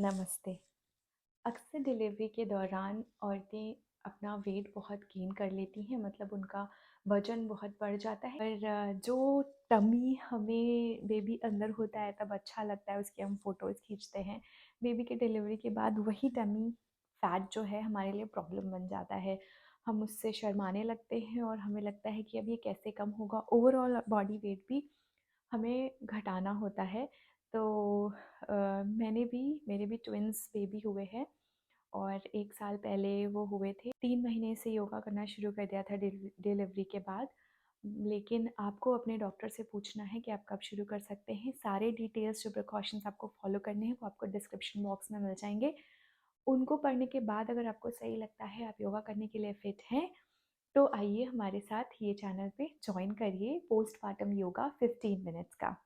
नमस्ते। अक्सर डिलीवरी के दौरान औरतें अपना वेट बहुत गेन कर लेती हैं, मतलब उनका वज़न बहुत बढ़ जाता है। और जो टमी हमें बेबी अंदर होता है तब अच्छा लगता है, उसकी हम फ़ोटोज़ खींचते हैं। बेबी के डिलीवरी के बाद वही टमी फैट जो है हमारे लिए प्रॉब्लम बन जाता है। हम उससे शर्माने लगते हैं और हमें लगता है कि अब ये कैसे कम होगा। ओवरऑल बॉडी वेट भी हमें घटाना होता है। तो मेरे भी ट्विन्स बेबी हुए हैं और 1 साल पहले वो हुए थे। 3 महीने से योगा करना शुरू कर दिया था डिलीवरी के बाद। लेकिन आपको अपने डॉक्टर से पूछना है कि आप कब शुरू कर सकते हैं। सारे डिटेल्स जो प्रिकॉशंस आपको फॉलो करने हैं वो आपको डिस्क्रिप्शन बॉक्स में मिल जाएँगे। उनको पढ़ने के बाद अगर आपको सही लगता है, आप योगा करने के लिए फिट हैं, तो आइए हमारे साथ ये चैनल पे जॉइन करिए पोस्टपार्टम योगा 15 मिनट्स का।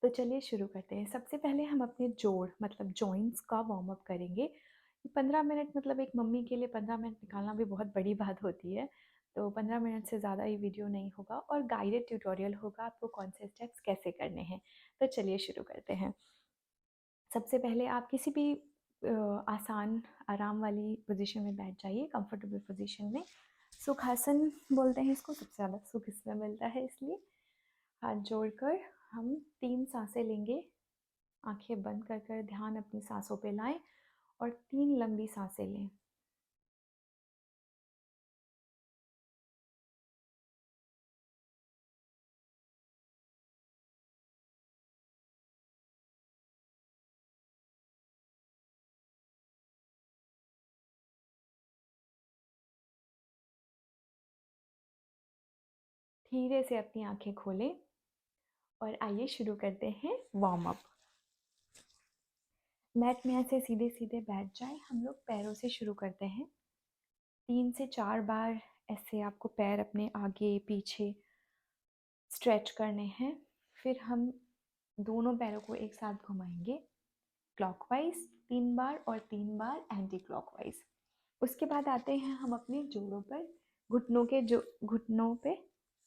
तो चलिए शुरू करते हैं। सबसे पहले हम अपने जोड़ मतलब जॉइंट्स का वार्म अप करेंगे। 15 मिनट मतलब एक मम्मी के लिए 15 मिनट निकालना भी बहुत बड़ी बात होती है। तो 15 मिनट से ज़्यादा ये वीडियो नहीं होगा और गाइडेड ट्यूटोरियल होगा आपको कौन से स्टेप्स कैसे करने हैं। तो चलिए शुरू करते हैं। सबसे पहले आप किसी भी आसान आराम वाली पोजीशन में बैठ जाइए, कंफर्टेबल पोजीशन में। सुखासन बोलते हैं इसको, सबसे ज़्यादा सुख इसमें मिलता है, इसलिए हाथ जोड़कर हम 3 सांसें लेंगे। आंखें बंद कर कर ध्यान अपनी सांसों पे लाएं और 3 लंबी सांसें लें। धीरे से अपनी आंखें खोलें और आइए शुरू करते हैं वार्म अप। मैट में ऐसे सीधे सीधे बैठ जाएं। हम लोग पैरों से शुरू करते हैं। 3 से 4 बार ऐसे आपको पैर अपने आगे पीछे स्ट्रेच करने हैं। फिर हम दोनों पैरों को एक साथ घुमाएंगे क्लॉकवाइज 3 बार और 3 बार एंटी क्लॉकवाइज। उसके बाद आते हैं हम अपने जोड़ों पर, घुटनों पे,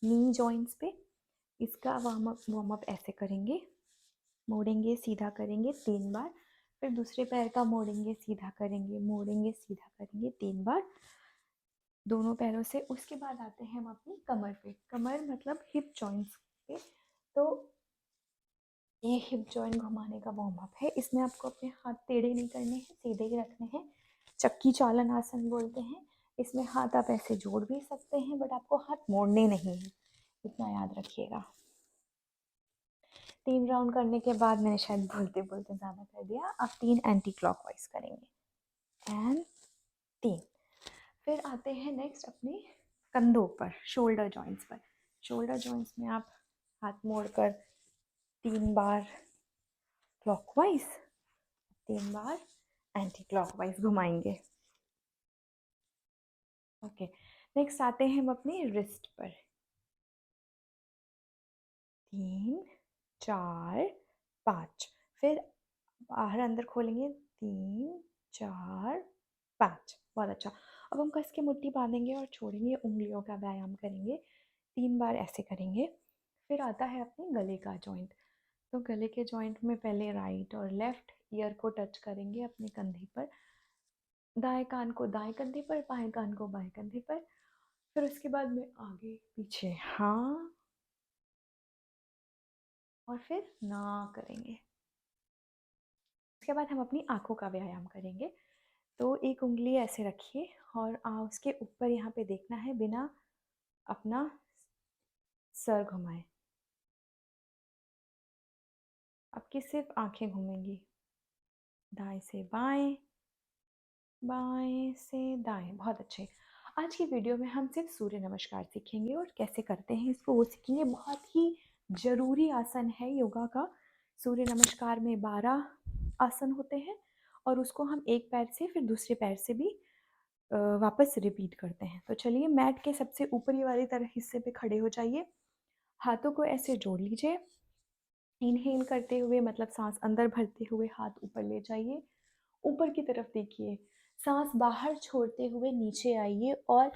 नी जॉइंट्स पे। इसका वार्म अप ऐसे करेंगे। मोड़ेंगे सीधा करेंगे 3 बार। फिर दूसरे पैर का मोड़ेंगे सीधा करेंगे, मोड़ेंगे सीधा करेंगे 3 बार दोनों पैरों से। उसके बाद आते हैं हम अपनी कमर पे, कमर मतलब हिप जॉइंट्स पे। तो ये हिप जॉइंट घुमाने का वार्म अप है। इसमें आपको अपने हाथ टेढ़े नहीं करने हैं, सीधे ही रखने हैं। चक्की चालन आसन बोलते हैं। इसमें हाथ आप ऐसे जोड़ भी सकते हैं बट आपको हाथ मोड़ने नहीं हैं, इतना याद रखिएगा। 3 राउंड करने के बाद मैंने शायद बोलते बोलते ज़्यादा कर दिया। आप 3 एंटी क्लॉकवाइज करेंगे एंड 3। फिर आते हैं नेक्स्ट अपने कंधों पर, शोल्डर जॉइंट्स पर। शोल्डर जॉइंट्स में आप हाथ मोड़कर 3 बार क्लॉकवाइज, 3 बार एंटी क्लॉकवाइज घुमाएंगे। ओके, नेक्स्ट आते हैं हम अपनी रिस्ट पर। 3 4 5। फिर बाहर अंदर खोलेंगे 3 4 5। बहुत अच्छा। अब हम कस के मुट्ठी बांधेंगे और छोड़ेंगे, उंगलियों का व्यायाम करेंगे। 3 बार ऐसे करेंगे। फिर आता है अपने गले का जॉइंट। तो गले के जॉइंट में पहले राइट और लेफ्ट ईयर को टच करेंगे अपने कंधे पर, दाएं कान को दाएं कंधे पर, बाएं कान को बाएं कंधे पर। फिर उसके बाद में आगे पीछे हाँ और फिर ना करेंगे। उसके बाद हम अपनी आंखों का व्यायाम करेंगे। तो एक उंगली ऐसे रखिए और उसके ऊपर यहाँ पे देखना है बिना अपना सर घुमाए। आपकी सिर्फ आंखें घूमेंगी, दाएं से बाएं, बाएं से दाएं। बहुत अच्छे। आज की वीडियो में हम सिर्फ सूर्य नमस्कार सीखेंगे और कैसे करते हैं इसको वो सीखेंगे। बहुत ही ज़रूरी आसन है योगा का। सूर्य नमस्कार में 12 आसन होते हैं और उसको हम एक पैर से फिर दूसरे पैर से भी वापस रिपीट करते हैं। तो चलिए मैट के सबसे ऊपरी वाली तरह हिस्से पे खड़े हो जाइए। हाथों को ऐसे जोड़ लीजिए। इनहेल करते हुए मतलब सांस अंदर भरते हुए हाथ ऊपर ले जाइए, ऊपर की तरफ देखिए। सांस बाहर छोड़ते हुए नीचे आइए और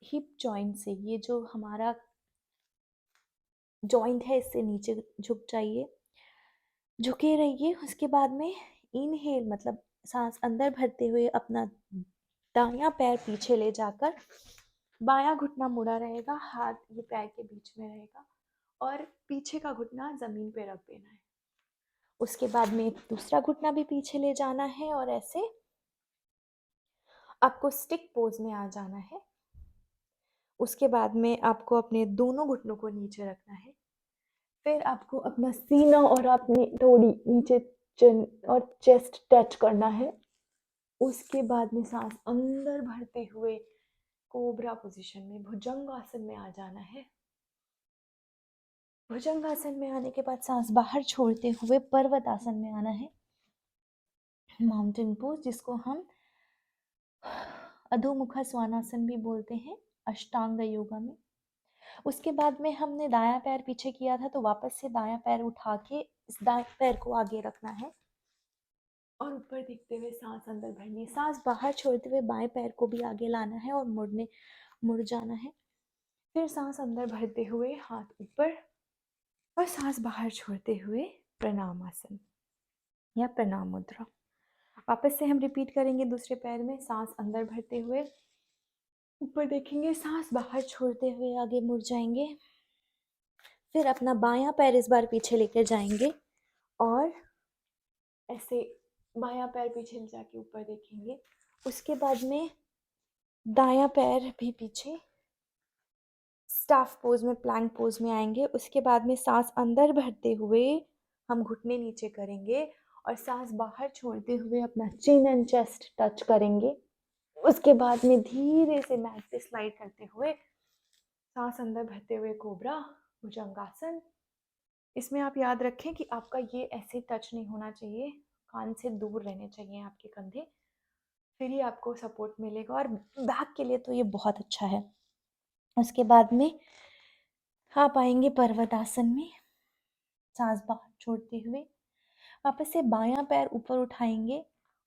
हिप जॉइंट से, ये जो हमारा जॉइंट है, इससे नीचे झुक जाइए, झुके रहिए। उसके बाद में इनहेल मतलब सांस अंदर भरते हुए अपना दायां पैर पीछे ले जाकर बायां घुटना मुड़ा रहेगा, हाथ ये पैर के बीच में रहेगा और पीछे का घुटना जमीन पे रख देना है। उसके बाद में दूसरा घुटना भी पीछे ले जाना है और ऐसे आपको स्टिक पोज में आ जाना है। उसके बाद में आपको अपने दोनों घुटनों को नीचे रखना है। फिर आपको अपना सीना और अपनी थोड़ी नीचे चिन और चेस्ट टच करना है। उसके बाद में सांस अंदर भरते हुए कोबरा पोजीशन में भुजंगासन में आ जाना है। भुजंगासन में आने के बाद सांस बाहर छोड़ते हुए पर्वतासन में आना है, माउंटेन पोज, जिसको हम अधोमुखा स्वानासन भी बोलते हैं अष्टांग योगा में। उसके बाद में हमने दायां पैर पीछे किया था, तो वापस से दायां पैर उठा के इस दाएं पैर को आगे रखना है और ऊपर देखते हुए सांस अंदर भरनी है। सांस बाहर छोड़ते हुए बाएं पैर को भी आगे लाना है और मुड़ जाना है। फिर सांस अंदर भरते हुए हाथ ऊपर और सांस बाहर छोड़ते हुए प्रणाम आसन या प्रणाम मुद्रा। वापस से हम रिपीट करेंगे दूसरे पैर में, सांस अंदर भरते हुए ऊपर देखेंगे, सांस बाहर छोड़ते हुए आगे मुड़ जाएंगे। फिर अपना बायां पैर इस बार पीछे लेकर जाएंगे और ऐसे बायां पैर पीछे ले जाके ऊपर देखेंगे। उसके बाद में दायां पैर भी पीछे स्टाफ पोज में प्लैंक पोज में आएंगे। उसके बाद में सांस अंदर भरते हुए हम घुटने नीचे करेंगे और सांस बाहर छोड़ते हुए अपना चिन एंड चेस्ट टच करेंगे। उसके बाद में धीरे से मैट पे स्लाइड करते हुए सांस अंदर भरते हुए कोबरा भुजंगासन। इसमें आप याद रखें कि आपका ये ऐसे टच नहीं होना चाहिए, कान से दूर रहने चाहिए आपके कंधे, फिर ही आपको सपोर्ट मिलेगा और बैक के लिए तो ये बहुत अच्छा है। उसके बाद में आप आएंगे पर्वतासन में, सांस बाहर छोड़ते हुए वापस से बायां पैर ऊपर उठाएंगे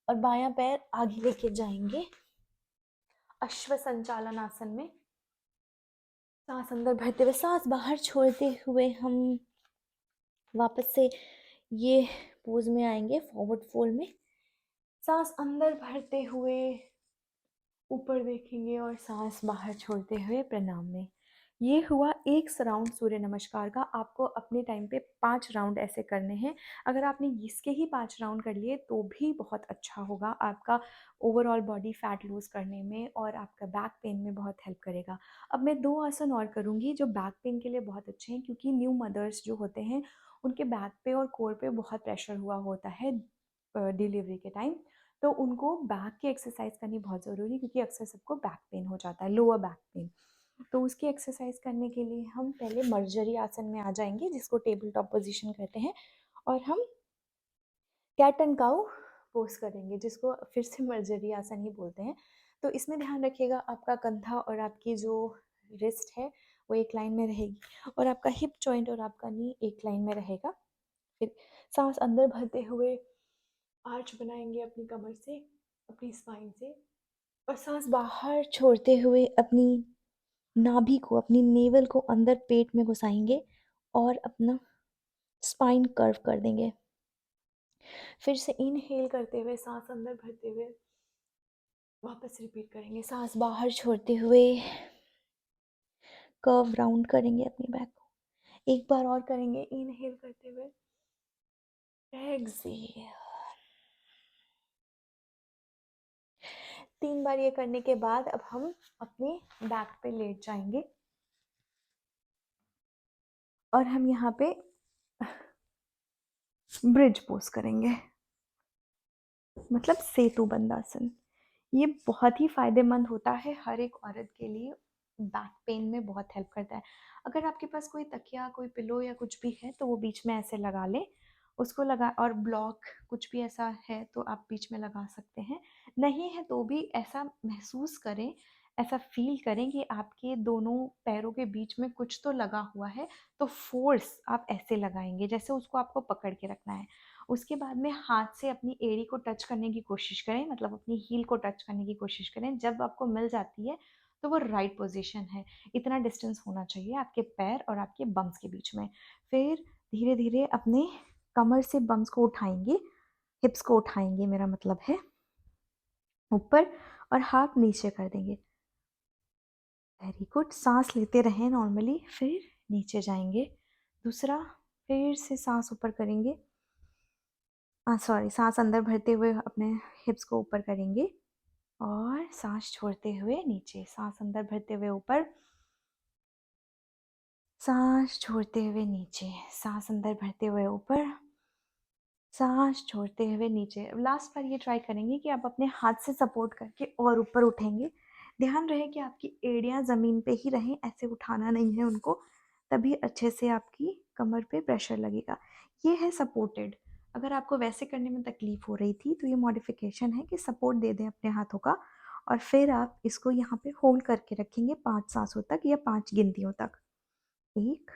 और बायां पैर आगे लेके जाएंगे अश्व संचालन आसन में। सांस अंदर भरते हुए सांस बाहर छोड़ते हुए हम वापस से ये पोज में आएंगे फॉरवर्ड फोल्ड में। सांस अंदर भरते हुए ऊपर देखेंगे और सांस बाहर छोड़ते हुए प्रणाम में। ये हुआ एक राउंड सूर्य नमस्कार का। आपको अपने टाइम पे 5 राउंड ऐसे करने हैं। अगर आपने इसके ही 5 राउंड कर लिए तो भी बहुत अच्छा होगा, आपका ओवरऑल बॉडी फैट लूज करने में और आपका बैक पेन में बहुत हेल्प करेगा। अब मैं 2 आसन और करूँगी जो बैक पेन के लिए बहुत अच्छे हैं, क्योंकि न्यू मदर्स जो होते हैं उनके बैक पे और कोर पे बहुत प्रेशर हुआ होता है डिलीवरी के टाइम, तो उनको बैक की एक्सरसाइज करनी बहुत ज़रूरी है, क्योंकि अक्सर सबको बैक पेन हो जाता है, लोअर बैक पेन। तो उसकी एक्सरसाइज करने के लिए हम पहले मर्जरी आसन में आ जाएंगे, जिसको टेबल टॉप पोजीशन कहते हैं, और हम कैट एंड काउ पोज करेंगे, जिसको फिर से मर्जरी आसन ही बोलते हैं। तो इसमें ध्यान रखिएगा आपका कंधा और आपकी जो रिस्ट है वो एक लाइन में रहेगी और आपका हिप जॉइंट और आपका नी एक लाइन में रहेगा। फिर सांस अंदर भरते हुए आर्च बनाएंगे अपनी कमर से, अपनी स्पाइन से, और सांस बाहर छोड़ते हुए अपनी नाभि को, अपनी नेवल को अंदर पेट में घुसाएंगे और अपना स्पाइन कर्व कर देंगे। फिर से इनहेल करते हुए सांस अंदर भरते हुए वापस रिपीट करेंगे, सांस बाहर छोड़ते हुए कर्व राउंड करेंगे अपनी बैक को। एक बार और करेंगे, इनहेल करते हुए, एक्सहेल। 3 बार ये करने के बाद अब हम अपने बैक पे लेट जाएंगे और हम यहाँ पे ब्रिज पोज करेंगे, मतलब सेतु बंदासन। ये बहुत ही फायदेमंद होता है हर एक औरत के लिए, बैक पेन में बहुत हेल्प करता है। अगर आपके पास कोई तकिया, कोई पिलो या कुछ भी है तो वो बीच में ऐसे लगा लें, उसको लगा, और ब्लॉक कुछ भी ऐसा है तो आप बीच में लगा सकते हैं। नहीं है तो भी ऐसा महसूस करें, ऐसा फील करें कि आपके दोनों पैरों के बीच में कुछ तो लगा हुआ है, तो फोर्स आप ऐसे लगाएंगे जैसे उसको आपको पकड़ के रखना है। उसके बाद में हाथ से अपनी एड़ी को टच करने की कोशिश करें, मतलब अपनी हील को टच करने की कोशिश करें। जब आपको मिल जाती है तो वो राइट पोजीशन है। इतना डिस्टेंस होना चाहिए आपके पैर और आपके बम्स के बीच में। फिर धीरे धीरे अपने कमर से बम्स को उठाएंगे, हिप्स को उठाएंगे, मेरा मतलब है ऊपर, और हाथ नीचे कर देंगे। Very good. सांस लेते रहें नॉर्मली, फिर नीचे जाएंगे। दूसरा, फिर से सांस ऊपर करेंगे, सॉरी, सांस अंदर भरते हुए अपने हिप्स को ऊपर करेंगे और सांस छोड़ते हुए नीचे। सांस अंदर भरते हुए ऊपर, सांस छोड़ते हुए नीचे। सांस अंदर भरते हुए ऊपर, सांस छोड़ते हुए नीचे। लास्ट बार ये ट्राई करेंगे कि आप अपने हाथ से सपोर्ट करके और ऊपर उठेंगे। ध्यान रहे कि आपकी एड़ियाँ ज़मीन पे ही रहें, ऐसे उठाना नहीं है उनको, तभी अच्छे से आपकी कमर पे प्रेशर लगेगा। ये है सपोर्टेड। अगर आपको वैसे करने में तकलीफ़ हो रही थी तो ये मॉडिफिकेशन है कि सपोर्ट दे दें अपने हाथों का, और फिर आप इसको यहाँ पे होल्ड करके रखेंगे 5 सांसों तक या 5 गिनतियों तक। 1,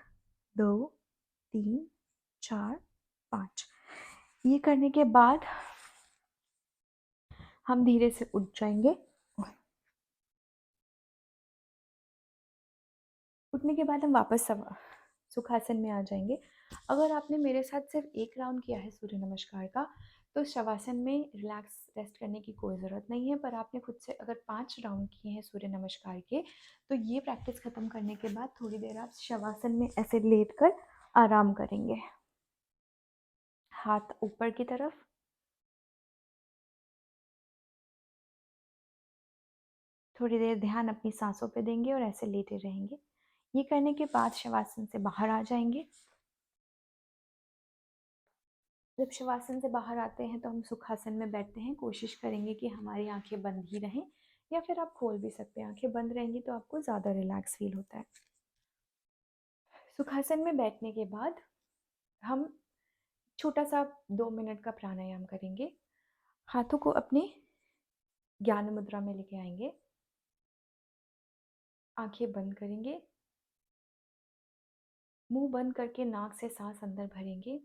2, 3, 4, 5। ये करने के बाद हम धीरे से उठ जाएंगे। उठने के बाद हम वापस सुखासन में आ जाएंगे। अगर आपने मेरे साथ सिर्फ एक राउंड किया है सूर्य नमस्कार का, तो शवासन में रिलैक्स रेस्ट करने की कोई ज़रूरत नहीं है। पर आपने खुद से अगर 5 राउंड किए हैं सूर्य नमस्कार के, तो ये प्रैक्टिस ख़त्म करने के बाद थोड़ी देर आप शवासन में ऐसे लेट कर आराम करेंगे, हाथ ऊपर की तरफ। थोड़ी देर ध्यान अपनी सांसों पे देंगे और ऐसे लेटे रहेंगे। ये करने के बाद शवासन से बाहर आ जाएंगे। जब शवासन से बाहर आते हैं तो हम सुखासन में बैठते हैं। कोशिश करेंगे कि हमारी आंखें बंद ही रहें, या फिर आप खोल भी सकते हैं। आंखें बंद रहेंगी तो आपको ज़्यादा रिलैक्स फील होता है। सुखासन में बैठने के बाद हम छोटा सा 2 मिनट का प्राणायाम करेंगे। हाथों को अपने ज्ञान मुद्रा में लेके आएंगे, आंखें बंद करेंगे, मुंह बंद करके नाक से सांस अंदर भरेंगे,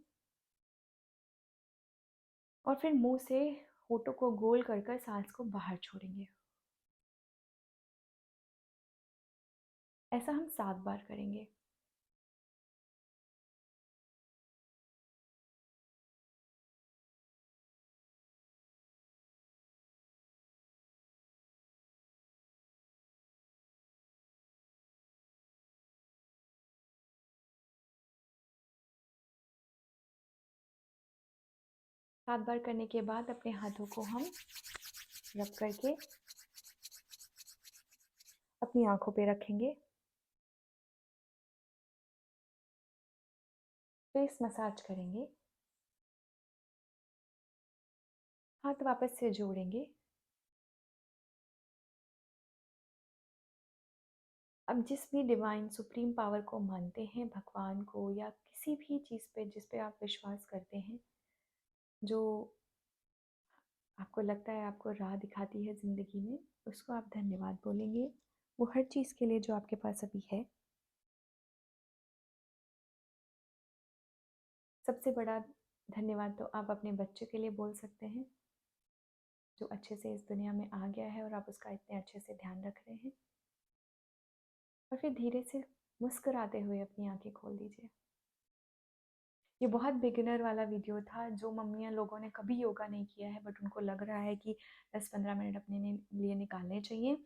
और फिर मुंह से होठों को गोल कर कर सांस को बाहर छोड़ेंगे। ऐसा हम 7 बार करेंगे। 7 बार करने के बाद अपने हाथों को हम रब करके अपनी आंखों पे रखेंगे। फेस मसाज करेंगे। हाथ वापस से जोड़ेंगे। अब जिस भी डिवाइन सुप्रीम पावर को मानते हैं, भगवान को या किसी भी चीज़ पे जिस पे आप विश्वास करते हैं, जो आपको लगता है आपको राह दिखाती है ज़िंदगी में, उसको आप धन्यवाद बोलेंगे, वो हर चीज़ के लिए जो आपके पास अभी है। सबसे बड़ा धन्यवाद तो आप अपने बच्चे के लिए बोल सकते हैं, जो अच्छे से इस दुनिया में आ गया है और आप उसका इतने अच्छे से ध्यान रख रहे हैं। और फिर धीरे से मुस्कुराते हुए अपनी आंखें खोल दीजिए। ये बहुत बिगिनर वाला वीडियो था। जो मम्मियाँ लोगों ने कभी योगा नहीं किया है बट उनको लग रहा है कि 10-15 मिनट अपने लिए निकालने चाहिए,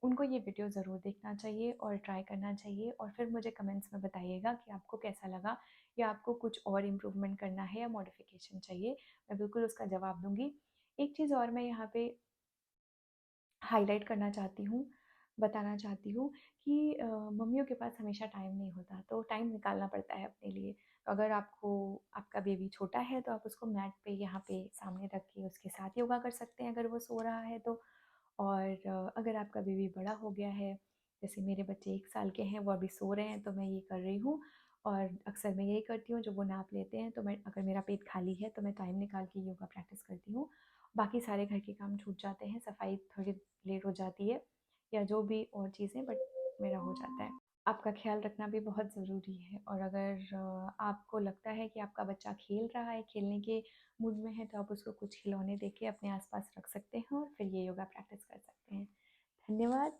उनको ये वीडियो ज़रूर देखना चाहिए और ट्राई करना चाहिए। और फिर मुझे कमेंट्स में बताइएगा कि आपको कैसा लगा, या आपको कुछ और इम्प्रूवमेंट करना है या मॉडिफिकेशन चाहिए। मैं बिल्कुल उसका जवाब दूँगी। एक चीज़ और मैं यहाँ पे हाईलाइट करना चाहती हूँ, बताना चाहती हूँ कि मम्मियों के पास हमेशा टाइम नहीं होता, तो टाइम निकालना पड़ता है अपने लिए। तो अगर आपको आपका बेबी छोटा है तो आप उसको मैट पे यहाँ पे सामने रख के उसके साथ योगा कर सकते हैं अगर वो सो रहा है तो। और अगर आपका बेबी बड़ा हो गया है, जैसे मेरे बच्चे 1 साल के हैं, वो अभी सो रहे हैं, तो मैं ये कर रही हूँ। और अक्सर मैं यही करती हूँ, जब वो नैप लेते हैं तो मैं, अगर मेरा पेट खाली है तो मैं टाइम निकाल के योगा प्रैक्टिस करती हूँ। बाकी सारे घर के काम छूट जाते हैं, सफाई थोड़ी लेट हो जाती है या जो भी और चीज़ें, बट मेरा हो जाता है। आपका ख्याल रखना भी बहुत ज़रूरी है। और अगर आपको लगता है कि आपका बच्चा खेल रहा है, खेलने के मूड में है, तो आप उसको कुछ खिलौने देके अपने आसपास रख सकते हैं और फिर ये योगा प्रैक्टिस कर सकते हैं। धन्यवाद।